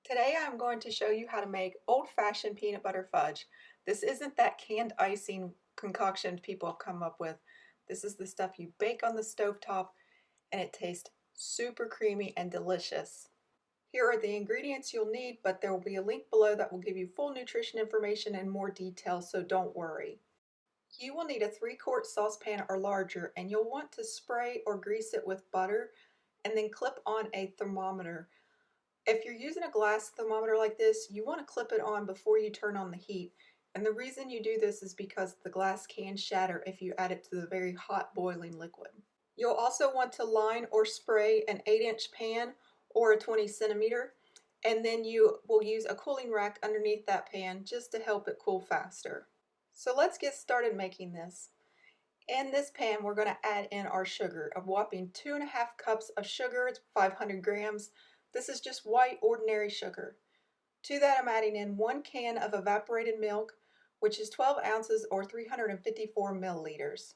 Today I'm going to show you how to make old-fashioned peanut butter fudge. This isn't that canned icing concoction people have come up with. This is the stuff you bake on the stovetop and it tastes super creamy and delicious. Here are the ingredients you'll need, but there will be a link below that will give you full nutrition information and more details, so don't worry. You will need a 3-quart saucepan or larger, and you'll want to spray or grease it with butter and then clip on a thermometer. If you're using a glass thermometer like this, you want to clip it on before you turn on the heat. And the reason you do this is because the glass can shatter if you add it to the very hot boiling liquid. You'll also want to line or spray an 8-inch pan or a 20 centimeter, and then you will use a cooling rack underneath that pan just to help it cool faster. So let's get started making this. In this pan, we're going to add in our sugar, a whopping 2.5 cups of sugar. It's 500 grams. This is just white ordinary sugar. To that, I'm adding in 1 can of evaporated milk, which is 12 ounces or 354 milliliters.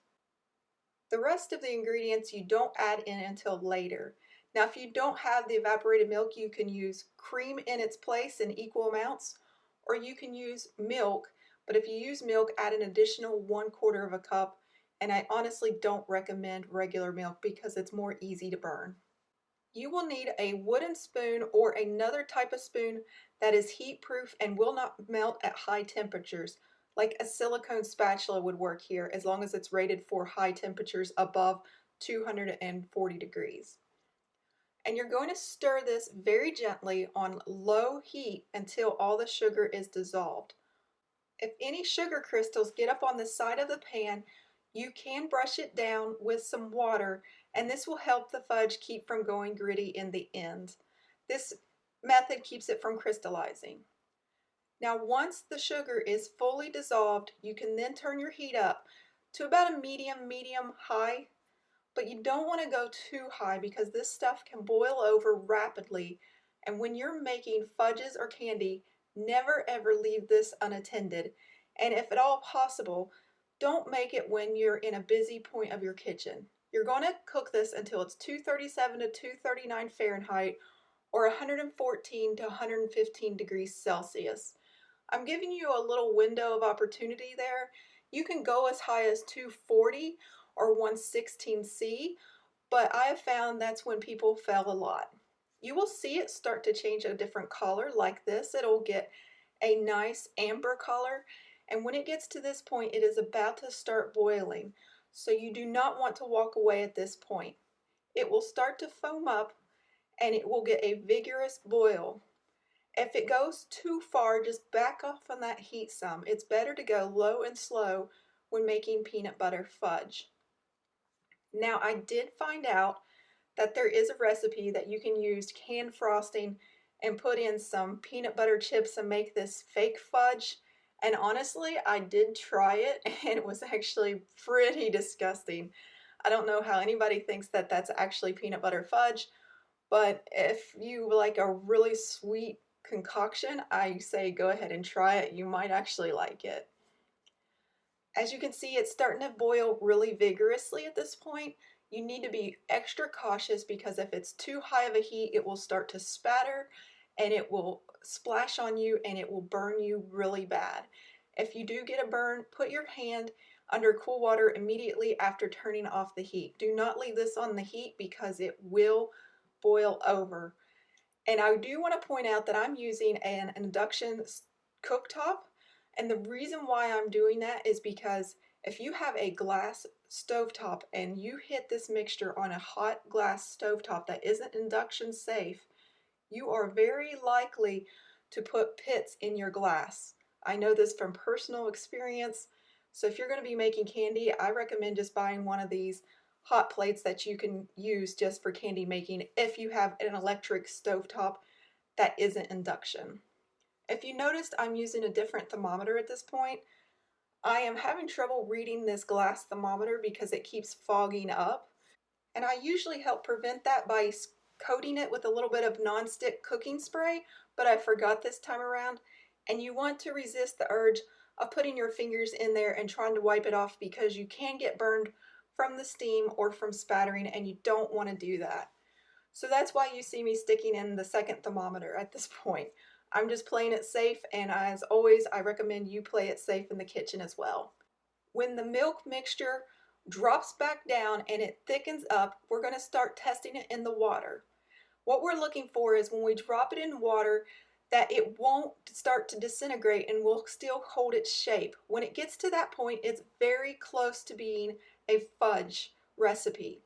The rest of the ingredients you don't add in until later. Now, if you don't have the evaporated milk, you can use cream in its place in equal amounts, or you can use milk, but if you use milk, add an additional 1/4 of a cup, and I honestly don't recommend regular milk because it's more easy to burn. You will need a wooden spoon or another type of spoon that is heat proof and will not melt at high temperatures. Like a silicone spatula would work here as long as it's rated for high temperatures above 240 degrees. And you're going to stir this very gently on low heat until all the sugar is dissolved. If any sugar crystals get up on the side of the pan, you can brush it down with some water, and this will help the fudge keep from going gritty in the end. This method keeps it from crystallizing. Now, once the sugar is fully dissolved, you can then turn your heat up to about a medium high, but you don't want to go too high because this stuff can boil over rapidly, and when you're making fudges or candy, never ever leave this unattended, and if at all possible, don't make it when you're in a busy point of your kitchen. You're going to cook this until it's 237 to 239 Fahrenheit or 114 to 115 degrees Celsius. I'm giving you a little window of opportunity there. You can go as high as 240 or 116°C, but I have found that's when people fail a lot. You will see it start to change a different color like this. It'll get a nice amber color, and when it gets to this point, it is about to start boiling. So you do not want to walk away at this point. It will start to foam up and it will get a vigorous boil. If it goes too far, just back off on that heat some. It's better to go low and slow when making peanut butter fudge. Now, I did find out that there is a recipe that you can use canned frosting and put in some peanut butter chips and make this fake fudge. And honestly, I did try it and it was actually pretty disgusting. I don't know how anybody thinks that that's actually peanut butter fudge, but if you like a really sweet concoction, I say go ahead and try it. You might actually like it. As you can see, it's starting to boil really vigorously at this point. You need to be extra cautious because if it's too high of a heat, it will start to spatter and it will splash on you and it will burn you really bad. If you do get a burn, put your hand under cool water immediately after turning off the heat. Do not leave this on the heat because it will boil over. And I do want to point out that I'm using an induction cooktop. And the reason why I'm doing that is because if you have a glass stovetop and you hit this mixture on a hot glass stovetop that isn't induction safe, you are very likely to put pits in your glass. I know this from personal experience. So if you're going to be making candy, I recommend just buying one of these hot plates that you can use just for candy making if you have an electric stovetop that isn't induction. If you noticed, I'm using a different thermometer at this point. I am having trouble reading this glass thermometer because it keeps fogging up, and I usually help prevent that by coating it with a little bit of non-stick cooking spray, but I forgot this time around, and you want to resist the urge of putting your fingers in there and trying to wipe it off because you can get burned from the steam or from spattering, and you don't want to do that. So that's why you see me sticking in the second thermometer at this point. I'm just playing it safe, and as always, I recommend you play it safe in the kitchen as well. When the milk mixture drops back down and it thickens up, we're going to start testing it in the water. What we're looking for is when we drop it in water that it won't start to disintegrate and will still hold its shape. When it gets to that point, it's very close to being a fudge recipe.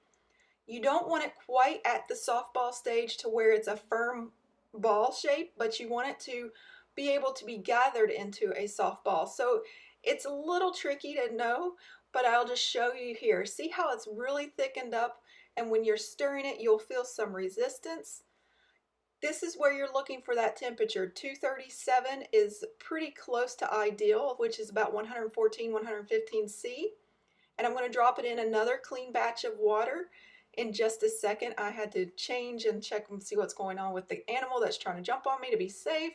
You don't want it quite at the softball stage to where it's a firm ball shape, but you want it to be able to be gathered into a softball. So it's a little tricky to know, but I'll just show you here. See how it's really thickened up, and when you're stirring it, you'll feel some resistance. This is where you're looking for that temperature. 237 is pretty close to ideal, which is about 114, 115 C. And I'm going to drop it in another clean batch of water in just a second. I had to change and check and see what's going on with the animal that's trying to jump on me to be safe.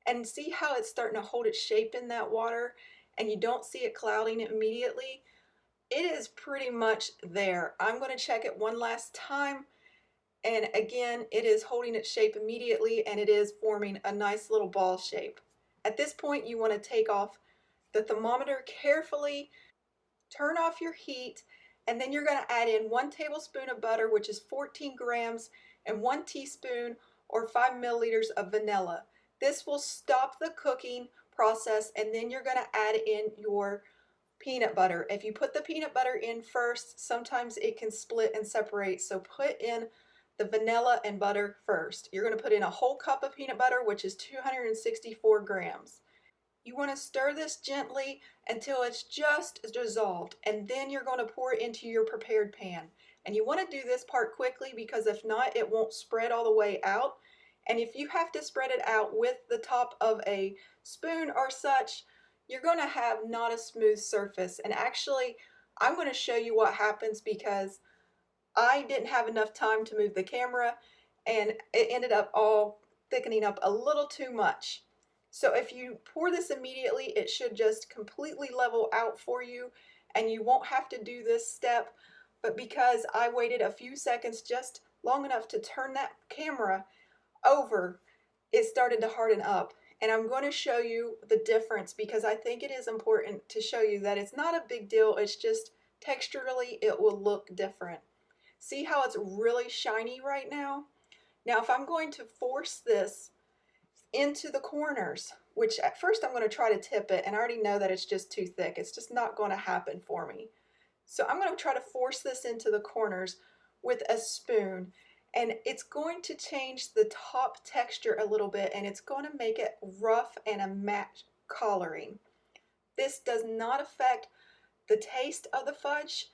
And see how it's starting to hold its shape in that water, and you don't see it clouding immediately. It is pretty much there. I'm going to check it one last time. And again, it is holding its shape immediately, and it is forming a nice little ball shape. At this point, you want to take off the thermometer carefully, turn off your heat, and then you're going to add in 1 tablespoon of butter, which is 14 grams, and 1 teaspoon or 5 milliliters of vanilla. This will stop the cooking process, and then you're going to add in your peanut butter. If you put the peanut butter in first, sometimes it can split and separate, so put in the vanilla and butter first. You're going to put in a whole cup of peanut butter, which is 264 grams. You want to stir this gently until it's just dissolved, and then you're going to pour it into your prepared pan. And you want to do this part quickly, because if not, it won't spread all the way out. And if you have to spread it out with the top of a spoon or such, you're going to have not a smooth surface. And actually, I'm going to show you what happens, because I didn't have enough time to move the camera, and it ended up all thickening up a little too much. So if you pour this immediately, it should just completely level out for you, and you won't have to do this step. But because I waited a few seconds, just long enough to turn that camera over, it started to harden up. And I'm going to show you the difference, because I think it is important to show you that it's not a big deal. It's just texturally it will look different. See how it's really shiny right now? Now, if I'm going to force this into the corners, which at first I'm going to try to tip it, and I already know that it's just too thick. It's just not going to happen for me. So I'm going to try to force this into the corners with a spoon, and it's going to change the top texture a little bit, and it's going to make it rough and a matte coloring. This does not affect the taste of the fudge,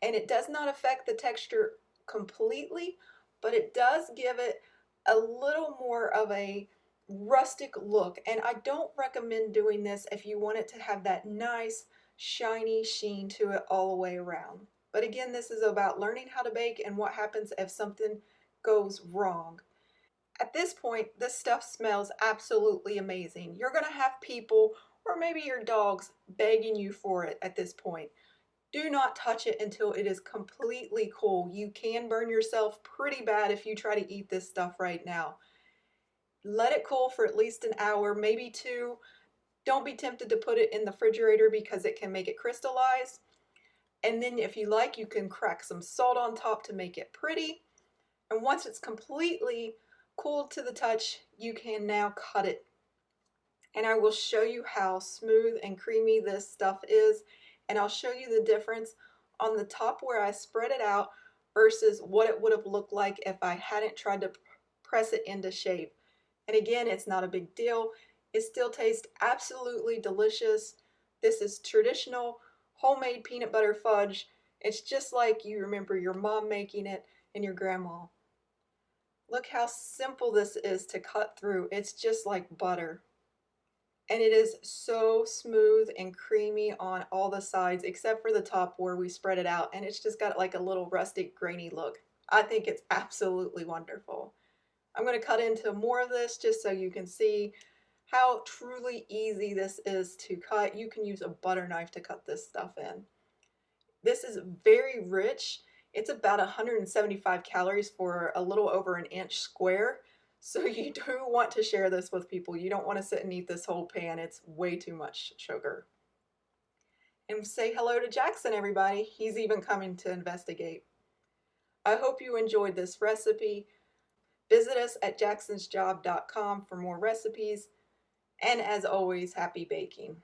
and it does not affect the texture completely, but it does give it a little more of a rustic look. And I don't recommend doing this if you want it to have that nice shiny sheen to it all the way around. But again, this is about learning how to bake and what happens if something goes wrong. At this point, this stuff smells absolutely amazing. You're going to have people, or maybe your dogs, begging you for it at this point. Do not touch it until it is completely cool. You can burn yourself pretty bad if you try to eat this stuff right now. Let it cool for at least an hour, maybe 2. Don't be tempted to put it in the refrigerator, because it can make it crystallize. And then if you like, you can crack some salt on top to make it pretty. And once it's completely cooled to the touch, you can now cut it. And I will show you how smooth and creamy this stuff is. And I'll show you the difference on the top where I spread it out versus what it would have looked like if I hadn't tried to press it into shape. And again, it's not a big deal. It still tastes absolutely delicious. This is traditional homemade peanut butter fudge. It's just like you remember your mom making it and your grandma. Look how simple this is to cut through. It's just like butter. And it is so smooth and creamy on all the sides, except for the top where we spread it out, and it's just got like a little rustic, grainy look. I think it's absolutely wonderful. I'm going to cut into more of this just so you can see how truly easy this is to cut. You can use a butter knife to cut this stuff in. This is very rich. It's about 175 calories for a little over an inch square. So you do want to share this with people. You don't want to sit and eat this whole pan. It's way too much sugar. And say hello to Jackson, everybody. He's even coming to investigate. I hope you enjoyed this recipe. Visit us at jacksonsjob.com for more recipes. And as always, happy baking.